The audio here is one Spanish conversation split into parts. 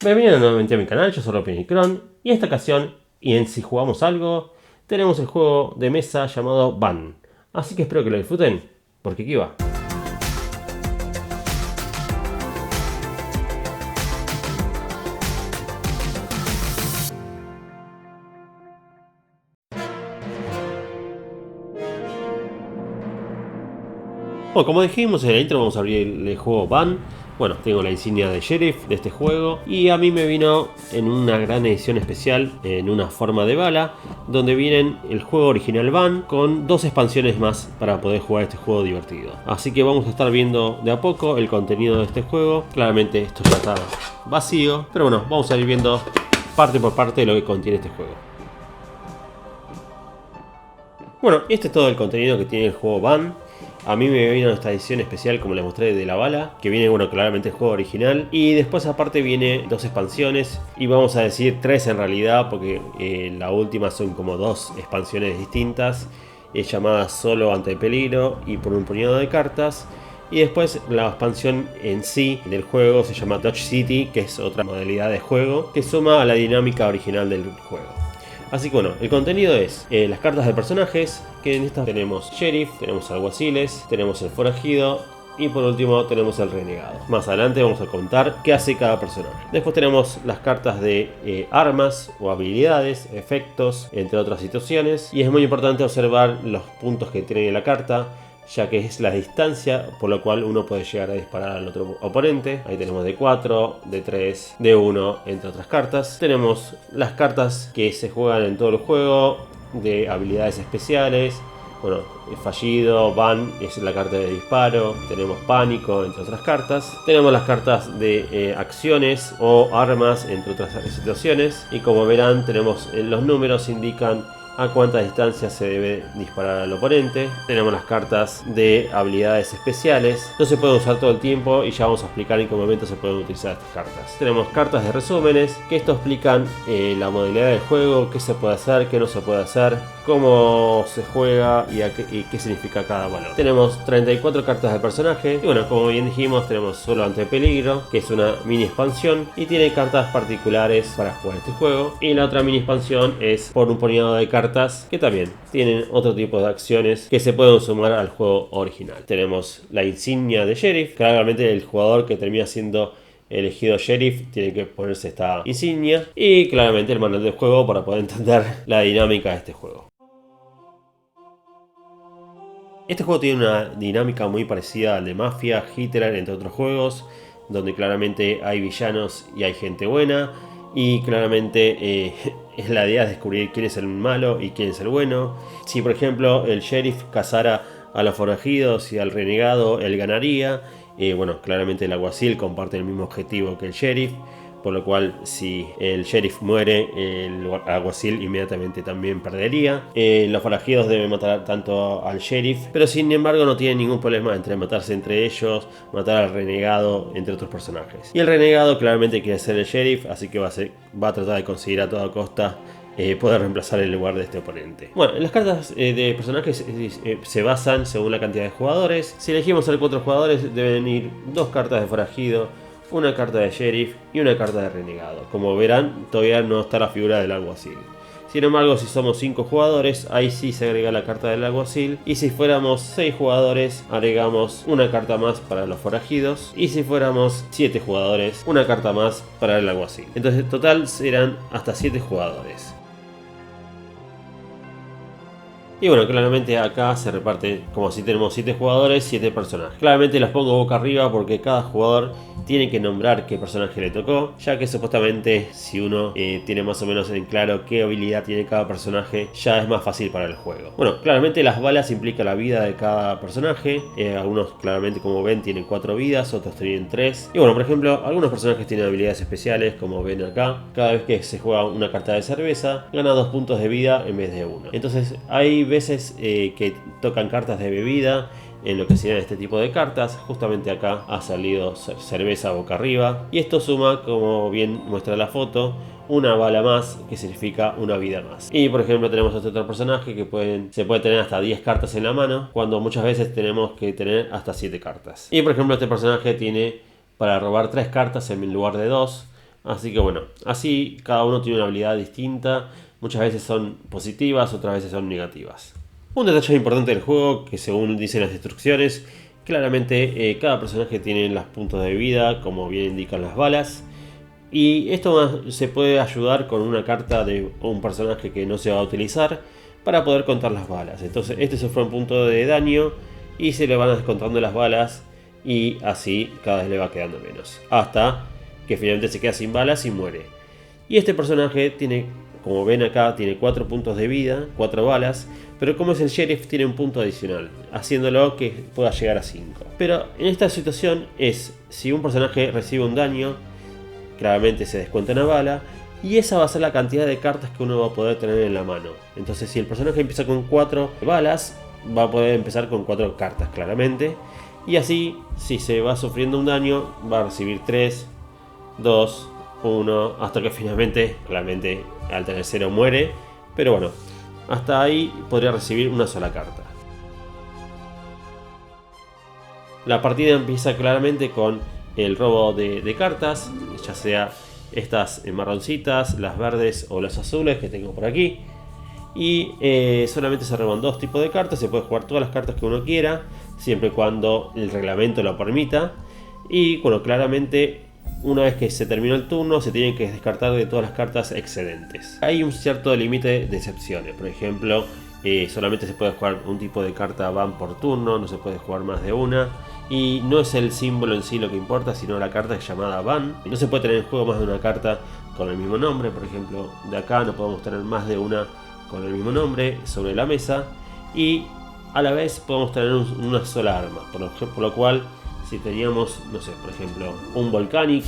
Bienvenido nuevamente a mi canal, yo soy Ropinicron y en esta ocasión, y en Si Jugamos Algo, tenemos el juego de mesa llamado Van. Así que espero que lo disfruten, porque aquí va. Bueno, como dijimos en el intro, vamos a abrir el juego Van. Bueno, tengo la insignia de Sheriff de este juego y a mí me vino en una gran edición especial, en una forma de bala, donde vienen el juego original Van con dos expansiones más para poder jugar este juego divertido. Así que vamos a estar viendo de a poco el contenido de este juego. Claramente esto ya está vacío, pero bueno, vamos a ir viendo parte por parte de lo que contiene este juego. Bueno, este es todo el contenido que tiene el juego Van. A mí me vino esta edición especial, como les mostré, de la bala, que viene, bueno, claramente el juego original. Y después aparte viene dos expansiones, y vamos a decir tres en realidad, porque la última son como dos expansiones distintas, llamadas Solo ante el peligro y Por un puñado de cartas. Y después la expansión en sí del juego se llama Dodge City, que es otra modalidad de juego que suma a la dinámica original del juego. Así que bueno, el contenido es las cartas de personajes, que en estas tenemos Sheriff, tenemos alguaciles, tenemos el forajido y por último tenemos el renegado. Más adelante vamos a contar qué hace cada personaje. Después tenemos las cartas de armas o habilidades, efectos, entre otras situaciones. Y es muy importante observar los puntos que tiene la carta, ya que es la distancia por la cual uno puede llegar a disparar al otro oponente. Ahí tenemos de 4, de 3, de 1, entre otras cartas. Tenemos las cartas que se juegan en todo el juego, de habilidades especiales. Bueno, fallido, Van es la carta de disparo, tenemos pánico, entre otras cartas. Tenemos las cartas de acciones o armas, entre otras situaciones. Y como verán, tenemos los números indican a cuánta distancia se debe disparar al oponente. Tenemos las cartas de habilidades especiales. No se pueden usar todo el tiempo y ya vamos a explicar en qué momento se pueden utilizar estas cartas. Tenemos cartas de resúmenes, que esto explican la modalidad del juego, qué se puede hacer, qué no se puede hacer, cómo se juega y qué significa cada valor. Tenemos 34 cartas de personaje y bueno, como bien dijimos, tenemos Solo ante peligro, que es una mini expansión y tiene cartas particulares para jugar este juego. Y la otra mini expansión es Por un puñado de cartas, que también tienen otro tipo de acciones que se pueden sumar al juego original. Tenemos la insignia de Sheriff. Claramente el jugador que termina siendo elegido Sheriff tiene que ponerse esta insignia. Y claramente el manual del juego para poder entender la dinámica de este juego. Este juego tiene una dinámica muy parecida al de Mafia, Hitler, entre otros juegos, donde claramente hay villanos y hay gente buena. Y claramente es la idea de descubrir quién es el malo y quién es el bueno. Si por ejemplo el sheriff cazara a los forajidos y al renegado, él ganaría. Bueno, claramente el alguacil comparte el mismo objetivo que el sheriff, por lo cual si el sheriff muere, el alguacil inmediatamente también perdería. Los forajidos deben matar tanto al sheriff, pero sin embargo no tienen ningún problema entre matarse entre ellos, matar al renegado, entre otros personajes. Y el renegado claramente quiere ser el sheriff, así que va a tratar de conseguir a toda costa poder reemplazar el lugar de este oponente. Bueno, las cartas de personajes se basan según la cantidad de jugadores. Si elegimos ser 4 jugadores, deben ir 2 cartas de forajido, una carta de sheriff y una carta de renegado. Como verán, todavía no está la figura del alguacil. Sin embargo, si somos 5 jugadores, ahí sí se agrega la carta del alguacil. Y si fuéramos 6 jugadores, agregamos una carta más para los forajidos. Y si fuéramos 7 jugadores, una carta más para el alguacil. Entonces, en total serán hasta 7 jugadores. Y bueno, claramente acá se reparte como si tenemos 7 jugadores, 7 personajes. Claramente los pongo boca arriba porque cada jugador tiene que nombrar qué personaje le tocó, ya que supuestamente si uno tiene más o menos en claro qué habilidad tiene cada personaje, ya es más fácil para el juego. Bueno, claramente las balas implican la vida de cada personaje. Algunos claramente, como ven, tienen 4 vidas, otros tienen 3. Y bueno, por ejemplo, algunos personajes tienen habilidades especiales, como ven acá. Cada vez que se juega una carta de cerveza, gana 2 puntos de vida en vez de 1. Entonces hay veces que tocan cartas de bebida en lo que serían este tipo de cartas. Justamente acá ha salido cerveza boca arriba y esto suma, como bien muestra la foto, una bala más, que significa una vida más. Y por ejemplo tenemos este otro personaje que se puede tener hasta 10 cartas en la mano, cuando muchas veces tenemos que tener hasta 7 cartas. Y por ejemplo este personaje tiene para robar 3 cartas en lugar de 2, Así que bueno, así cada uno tiene una habilidad distinta. Muchas veces son positivas, otras veces son negativas. Un detalle importante del juego, que según dicen las instrucciones, claramente cada personaje tiene los puntos de vida, como bien indican las balas. Y esto se puede ayudar con una carta de un personaje que no se va a utilizar para poder contar las balas. Entonces este sufre un punto de daño y se le van descontando las balas y así cada vez le va quedando menos. Hasta que finalmente se queda sin balas y muere. Y este personaje tiene, como ven acá, tiene 4 puntos de vida, 4 balas, pero como es el sheriff tiene un punto adicional, haciéndolo que pueda llegar a 5. Pero en esta situación es, si un personaje recibe un daño, claramente se descuenta una bala, y esa va a ser la cantidad de cartas que uno va a poder tener en la mano. Entonces si el personaje empieza con 4 balas, va a poder empezar con 4 cartas claramente. Y así, si se va sufriendo un daño, va a recibir 3, 2, 1, hasta que finalmente, claramente al tener 0 muere. Pero bueno, hasta ahí podría recibir una sola carta. La partida empieza claramente con el robo de cartas, ya sea estas marroncitas, las verdes o las azules que tengo por aquí. Y solamente se roban 2 tipos de cartas, se puede jugar todas las cartas que uno quiera, siempre y cuando el reglamento lo permita. Y bueno, claramente una vez que se terminó el turno se tienen que descartar de todas las cartas excedentes. Hay un cierto límite de excepciones, por ejemplo, solamente se puede jugar un tipo de carta van por turno, no se puede jugar más de una. Y no es el símbolo en sí lo que importa, sino la carta que es llamada van. No se puede tener en juego más de una carta con el mismo nombre, por ejemplo, de acá no podemos tener más de una con el mismo nombre sobre la mesa. Y a la vez podemos tener una sola arma, por lo cual si teníamos, no sé, por ejemplo, un Volcanic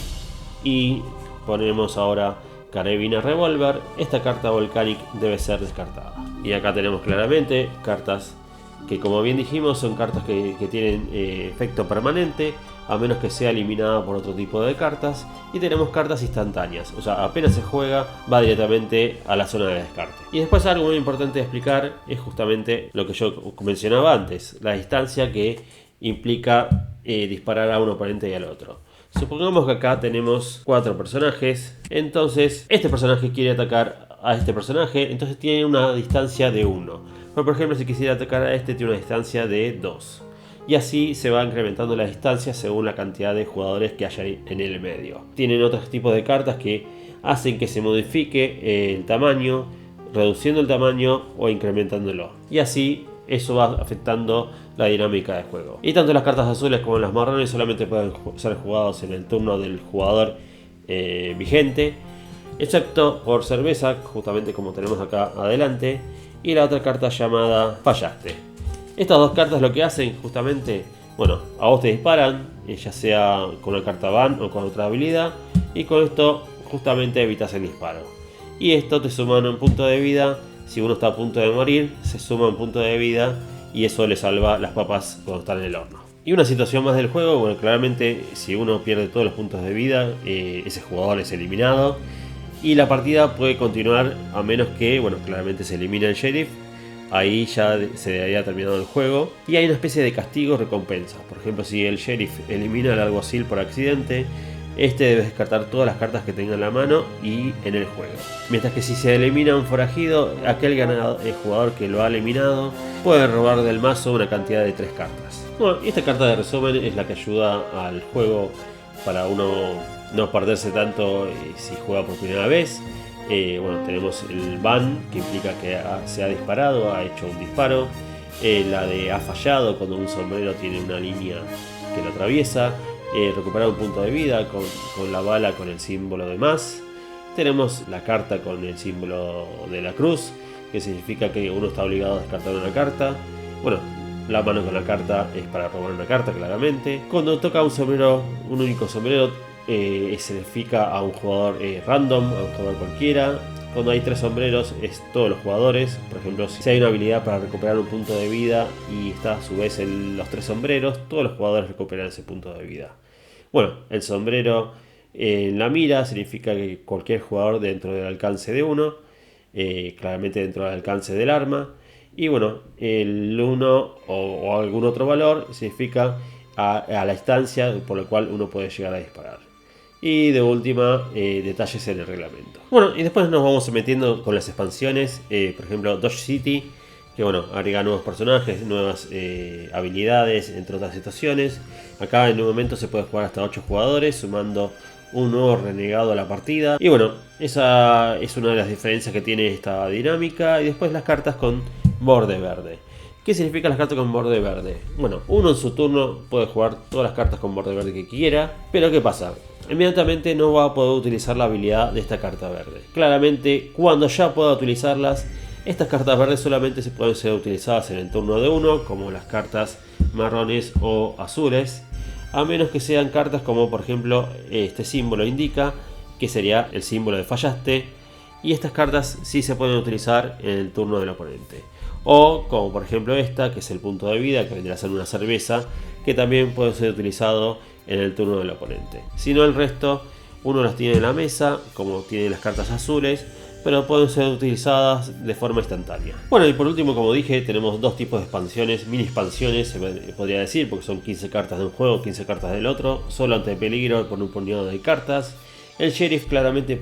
y ponemos ahora Carabina Revolver, esta carta Volcanic debe ser descartada. Y acá tenemos claramente cartas que, como bien dijimos, son cartas que tienen efecto permanente, a menos que sea eliminada por otro tipo de cartas. Y tenemos cartas instantáneas, o sea, apenas se juega, va directamente a la zona de descarte. Y después algo muy importante de explicar es justamente lo que yo mencionaba antes, la distancia que implica disparar a un oponente y al otro. Supongamos que acá tenemos 4 personajes, entonces este personaje quiere atacar a este personaje, entonces tiene una distancia de 1. Pero por ejemplo, si quisiera atacar a este, tiene una distancia de 2. Y así se va incrementando la distancia según la cantidad de jugadores que haya en el medio. Tienen otros tipos de cartas que hacen que se modifique el tamaño, reduciendo el tamaño o incrementándolo. Y así eso va afectando la dinámica del juego. Y tanto las cartas azules como las marrones solamente pueden ser jugados en el turno del jugador vigente, excepto por cerveza, justamente como tenemos acá adelante, y la otra carta llamada fallaste. Estas dos cartas lo que hacen justamente, bueno, a vos te disparan, ya sea con una carta ban o con otra habilidad, y con esto justamente evitas el disparo. Y esto te suma un punto de vida. Si uno está a punto de morir, se suma un punto de vida y eso le salva las papas cuando están en el horno. Y una situación más del juego, bueno, claramente si uno pierde todos los puntos de vida, ese jugador es eliminado. Y la partida puede continuar a menos que, bueno, claramente se elimina el sheriff. Ahí ya se había terminado el juego. Y hay una especie de castigo recompensa. Por ejemplo, si el sheriff elimina al alguacil por accidente, este debe descartar todas las cartas que tenga en la mano y en el juego. Mientras que si se elimina un forajido, aquel jugador que lo ha eliminado puede robar del mazo una cantidad de 3 cartas. Bueno, esta carta de resumen es la que ayuda al juego para uno no perderse tanto si juega por primera vez. Bueno, tenemos el ban, que implica que se ha disparado, ha hecho un disparo. La de ha fallado, cuando un sombrero tiene una línea que lo atraviesa. Recuperar un punto de vida con la bala con el símbolo de más. Tenemos la carta con el símbolo de la cruz, que significa que uno está obligado a descartar una carta. Bueno, la mano con la carta es para robar una carta, claramente. Cuando toca un sombrero, un único sombrero, significa a un jugador random, a un jugador cualquiera. Cuando hay 3 sombreros es todos los jugadores. Por ejemplo, si hay una habilidad para recuperar un punto de vida y está a su vez en los 3 sombreros, todos los jugadores recuperan ese punto de vida. Bueno, el sombrero en la mira significa que cualquier jugador dentro del alcance de uno, claramente dentro del alcance del arma. Y bueno, el 1 o algún otro valor significa a la distancia por la cual uno puede llegar a disparar. Y de última, detalles en el reglamento. Bueno, y después nos vamos metiendo con las expansiones. Por ejemplo, Dodge City, que bueno, agrega nuevos personajes, nuevas habilidades, entre otras situaciones. Acá en un momento se puede jugar hasta 8 jugadores, sumando un nuevo renegado a la partida. Y bueno, esa es una de las diferencias que tiene esta dinámica. Y después las cartas con borde verde. ¿Qué significa las cartas con borde verde? Bueno, uno en su turno puede jugar todas las cartas con borde verde que quiera. Pero ¿qué pasa? Inmediatamente no va a poder utilizar la habilidad de esta carta verde. Claramente, cuando ya pueda utilizarlas, estas cartas verdes solamente se pueden ser utilizadas en el turno de uno, como las cartas marrones o azules, a menos que sean cartas como por ejemplo este símbolo indica, que sería el símbolo de fallaste, y estas cartas sí se pueden utilizar en el turno del oponente. O como por ejemplo esta, que es el punto de vida, que vendría a ser una cerveza, que también puede ser utilizado en el turno del oponente. Si no, el resto uno las tiene en la mesa, como tiene las cartas azules, pero pueden ser utilizadas de forma instantánea. Bueno, y por último, como dije, tenemos dos tipos de expansiones, mini expansiones se podría decir, porque son 15 cartas de un juego, 15 cartas del otro, solo ante peligro por un puñado de cartas. El sheriff claramente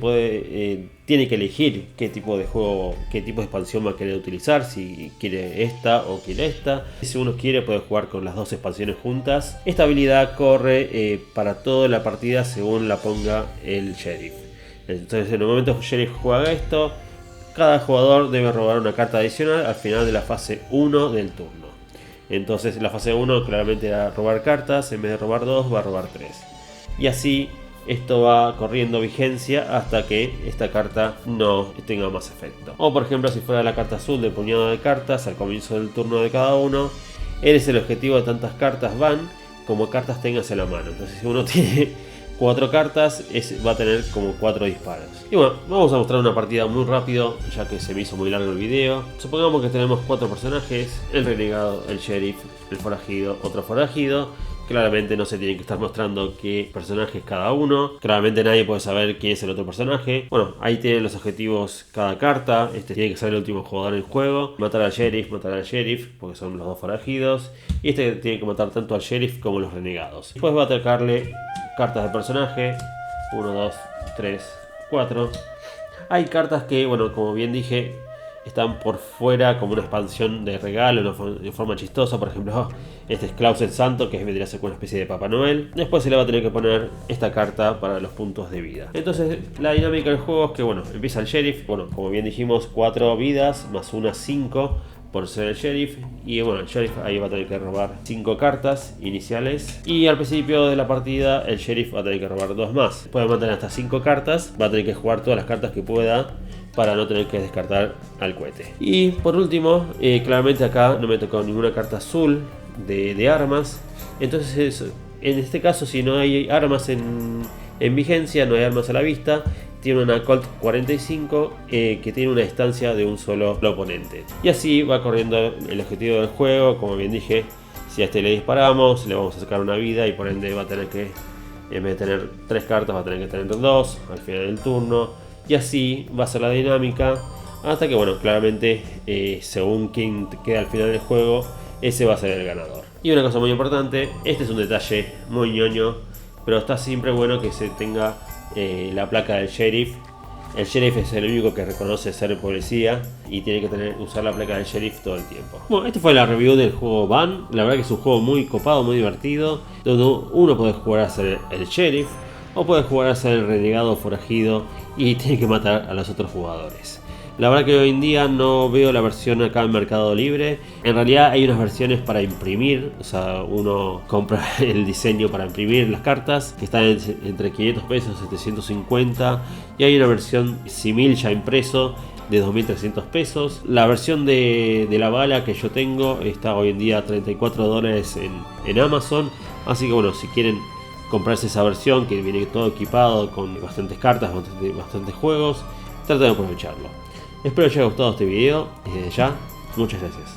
tiene que elegir qué tipo de juego, qué tipo de expansión va a querer utilizar, si quiere esta o quiere esta. Si uno quiere puede jugar con las dos expansiones juntas. Esta habilidad corre para toda la partida según la ponga el sheriff. Entonces en el momento que el sheriff juega esto, cada jugador debe robar una carta adicional al final de la fase 1 del turno. Entonces la fase 1 claramente era robar cartas, en vez de robar 2 va a robar 3. Y así esto va corriendo vigencia hasta que esta carta no tenga más efecto. O por ejemplo, si fuera la carta azul del puñado de cartas al comienzo del turno de cada uno, eres el objetivo de tantas cartas van como cartas tengas en la mano. Entonces si uno tiene 4 cartas, va a tener como 4 disparos. Y bueno, vamos a mostrar una partida muy rápido, ya que se me hizo muy largo el video. Supongamos que tenemos 4 personajes: el renegado, el sheriff, el forajido, otro forajido. Claramente no se tienen que estar mostrando qué personajes cada uno. Claramente nadie puede saber quién es el otro personaje. Bueno, ahí tienen los objetivos cada carta. Este tiene que ser el último jugador en juego. Matar al sheriff, porque son los dos forajidos. Y este tiene que matar tanto al sheriff como a los renegados. Después va a atacarle cartas de personaje. 1, 2, 3, 4. Hay cartas que, bueno, como bien dije, están por fuera como una expansión de regalo de forma chistosa. Por ejemplo, este es Klaus el Santo, que vendría a ser como una especie de Papá Noel. Después se le va a tener que poner esta carta para los puntos de vida. Entonces la dinámica del juego es que, bueno, empieza el sheriff. Bueno, como bien dijimos, 4 vidas más una 5 por ser el sheriff. Y bueno, el sheriff ahí va a tener que robar 5 cartas iniciales. Y al principio de la partida el sheriff va a tener que robar 2 más. Puede mantener hasta 5 cartas. Va a tener que jugar todas las cartas que pueda para no tener que descartar al cohete. Y por último, claramente acá no me tocó ninguna carta azul de armas. Entonces en este caso, si no hay armas en vigencia, no hay armas a la vista, tiene una Colt 45 que tiene una distancia de un solo oponente. Y así va corriendo el objetivo del juego. Como bien dije, si a este le disparamos, le vamos a sacar una vida y por ende va a tener que, en vez de tener 3 cartas, va a tener que tener 2 al final del turno. Y así va a ser la dinámica hasta que, bueno, claramente según quien queda al final del juego, ese va a ser el ganador. Y una cosa muy importante, este es un detalle muy ñoño, pero está siempre bueno que se tenga la placa del sheriff. El sheriff es el único que reconoce ser policía y tiene que usar la placa del sheriff todo el tiempo. Bueno, esta fue la review del juego Van. La verdad que es un juego muy copado, muy divertido, donde uno puede jugar a ser el sheriff o puede jugar a ser el renegado forajido y tiene que matar a los otros jugadores. La verdad que hoy en día no veo la versión acá en Mercado Libre. En realidad hay unas versiones para imprimir, o sea, uno compra el diseño para imprimir las cartas, que están entre 500 pesos y 750, y hay una versión simil ya impreso de 2.300 pesos. La versión de la bala que yo tengo está hoy en día a $34 en Amazon, así que bueno, si quieren comprarse esa versión que viene todo equipado con bastantes cartas, bastantes juegos, traten de aprovecharlo. Espero que les haya gustado este video y desde ya, muchas gracias.